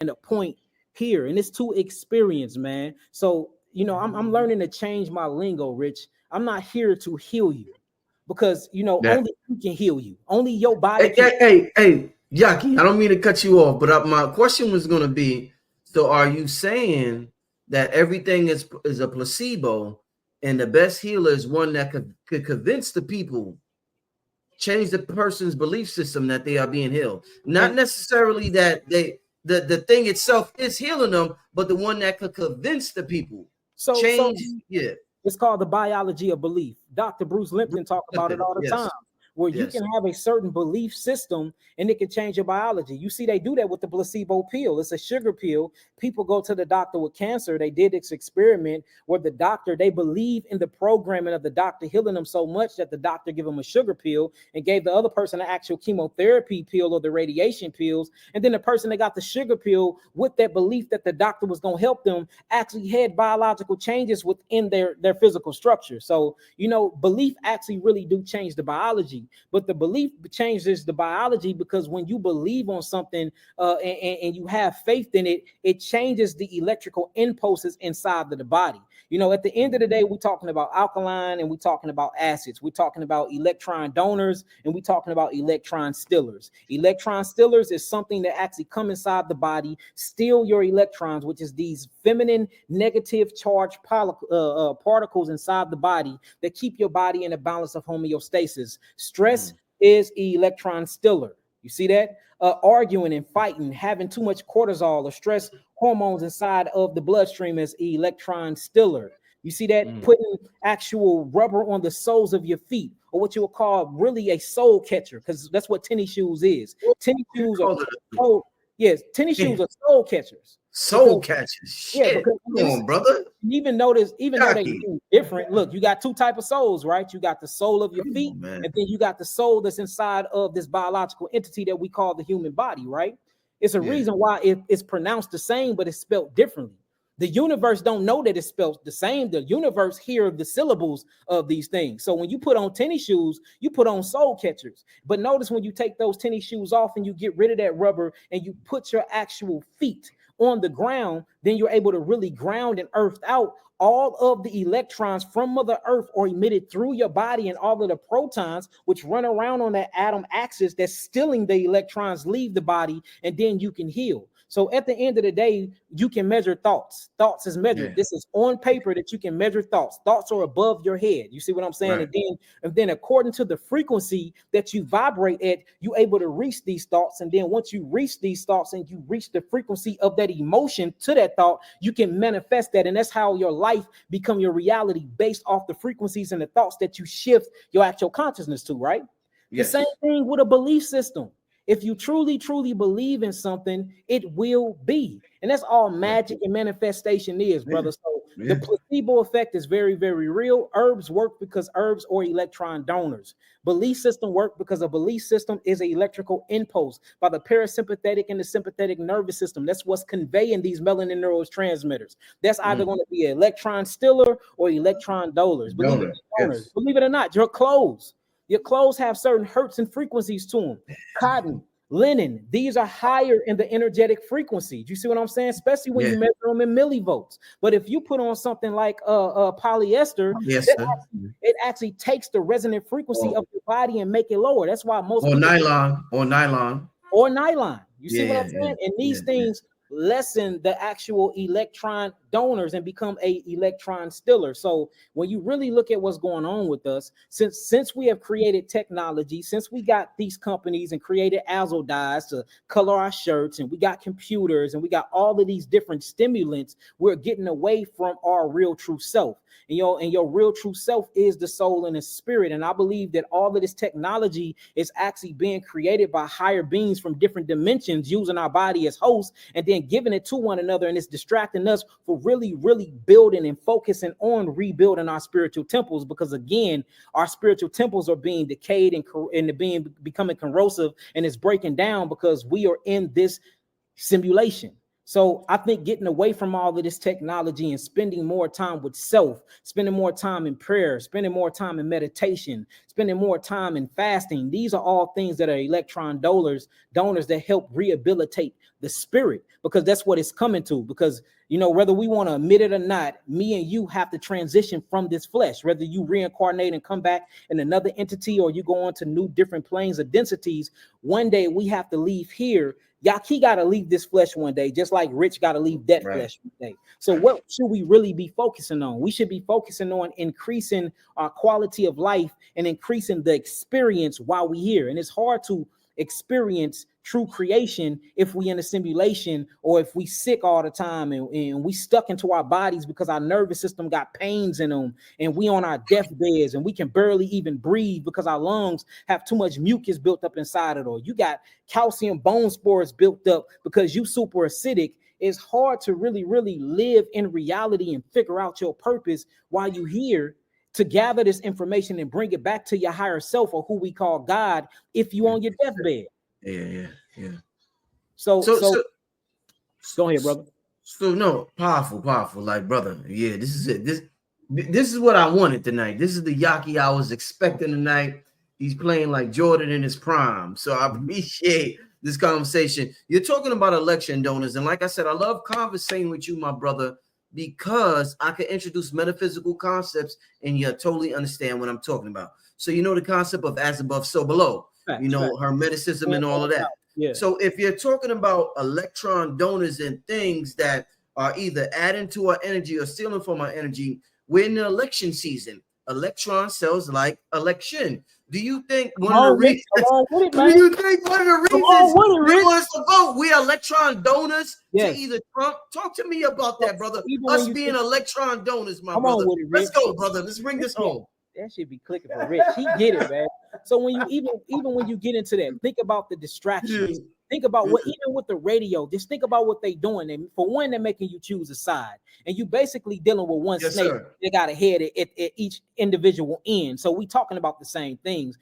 and a point here, and it's to experience, man. So I'm learning to change my lingo, Rich. I'm not here to heal you, because only you can heal you. Only your body can. Hey, Yahki, I don't mean to cut you off, but my question was going to be: so, are you saying that everything is a placebo, and the best healer is one that could convince the people, change the person's belief system that they are being healed, not necessarily that the thing itself is healing them, but the one that could convince the people change? Yeah. It's called the biology of belief. Dr. Bruce Lipton talk about it all the time, where you can have a certain belief system and it can change your biology. You see, they do that with the placebo pill. It's a sugar pill. People go to the doctor with cancer. They did this experiment where the doctor, they believe in the programming of the doctor healing them so much that the doctor give them a sugar pill and gave the other person an actual chemotherapy pill or the radiation pills. And then the person that got the sugar pill, with that belief that the doctor was going to help them, actually had biological changes within their physical structure. So, belief actually really do change the biology. But the belief changes the biology because when you believe on something and you have faith in it, it changes the electrical impulses inside of the body. At the end of the day, we're talking about alkaline and we're talking about acids. We're talking about electron donors and we're talking about electron stealers. Electron stealers is something that actually come inside the body, steal your electrons, which is these feminine negative charged particles inside the body that keep your body in a balance of homeostasis. Stress is electron stealer. You see that? Arguing and fighting, having too much cortisol or stress hormones inside of the bloodstream is electron stealer. You see that? Putting actual rubber on the soles of your feet, or what you would call really a soul catcher, because that's what tennis shoes is. Tennis shoes are tennis shoes are soul catchers. Soul catchers. Shit. Come on, brother. Even though they're different, look, you got two type of souls, right? You got the soul of your feet, and then you got the soul that's inside of this biological entity that we call the human body, right? It's a reason why it's pronounced the same, but it's spelled differently. The universe don't know that it's spelled the same. The universe hear the syllables of these things. So when you put on tennis shoes, you put on soul catchers. But notice when you take those tennis shoes off and you get rid of that rubber and you put your actual feet on the ground, then you're able to really ground and earth out all of the electrons from Mother Earth are emitted through your body, and all of the protons which run around on that atom axis that's stealing the electrons leave the body, and then you can heal. So at the end of the day, you can measure thoughts. Thoughts is measured. This is on paper that you can measure thoughts. Thoughts are above your head. You see what I'm saying? Right. And then according to the frequency that you vibrate at, you're able to reach these thoughts. And then once you reach these thoughts and you reach the frequency of that emotion to that thought, you can manifest that. And that's how your life become your reality, based off the frequencies and the thoughts that you shift your actual consciousness to, right? The same thing with a belief system. If you truly, truly believe in something, it will be. And that's all magic and manifestation is, brother. So the placebo effect is very, very real. Herbs work because herbs are electron donors. Belief system work because a belief system is an electrical impulse by the parasympathetic and the sympathetic nervous system. That's what's conveying these melanin neurotransmitters. That's either going to be an electron stealer or electron donors. Believe it or not, your clothes. Your clothes have certain hertz and frequencies to them. Cotton, linen, these are higher in the energetic frequency. Do you see what I'm saying? Especially when you measure them in millivolts. But if you put on something like polyester, it actually takes the resonant frequency of your body and make it lower. That's why most people nylon. You see what I'm saying? And these things lessen the actual electron donors and become a electron stealer. So when you really look at what's going on with us, since we have created technology, since we got these companies and created azo dyes to color our shirts, and we got computers and we got all of these different stimulants, we're getting away from our real true self. And your real true self is the soul and the spirit. And I believe that all of this technology is actually being created by higher beings from different dimensions, using our body as hosts and then giving it to one another. And it's distracting us for really, really building and focusing on rebuilding our spiritual temples. Because again, our spiritual temples are being decayed and becoming corrosive, and it's breaking down because we are in this simulation. So I think getting away from all of this technology and spending more time with self, spending more time in prayer, spending more time in meditation, spending more time in fasting. These are all things that are electron donors that help rehabilitate the spirit, because that's what it's coming to. Because, you know, whether we want to admit it or not, me and you have to transition from this flesh, whether you reincarnate and come back in another entity or you go on to new different planes of densities. One day we have to leave here. Yahki got to leave this flesh one day, just like Rich got to leave that flesh one day. So what should we really be focusing on? We should be focusing on increasing our quality of life and increasing the experience while we're here. And it's hard to experience true creation if we in a simulation, or if we sick all the time and we stuck into our bodies because our nervous system got pains in them, and we on our deathbeds and we can barely even breathe because our lungs have too much mucus built up inside it, or you got calcium bone spores built up because you super acidic. It's hard to really live in reality and figure out your purpose while you here to gather this information and bring it back to your higher self, or who we call God, if you on your deathbed. Yeah. So go ahead, brother. So no, powerful. Like, brother, yeah, this is it. This is what I wanted tonight. This is the Yahki I was expecting tonight. He's playing like Jordan in his prime. So I appreciate this conversation. You're talking about election donors, and like I said, I love conversating with you, my brother, because I can introduce metaphysical concepts and you totally understand what I'm talking about. So you know the concept of as above, so below. You know, hermeticism and all of that. Yeah. So if you're talking about electron donors and things that are either adding to our energy or stealing from our energy, we're in the election season. Electron sells like election. Do you think one of the reasons we want us to vote? We are electron donors to either Trump. Talk to me about that, brother. Us being electron donors, my brother. Let's go, brother. Let's bring this home. That should be clicking for Rich. He get it, man. So when you even when you get into that, think about the distractions. Yeah. Think about what, even with the radio, just think about what they doing. And for one, they're making you choose a side, and you basically dealing with one snake. Sir. They got a head at each individual end. So we talking about the same things.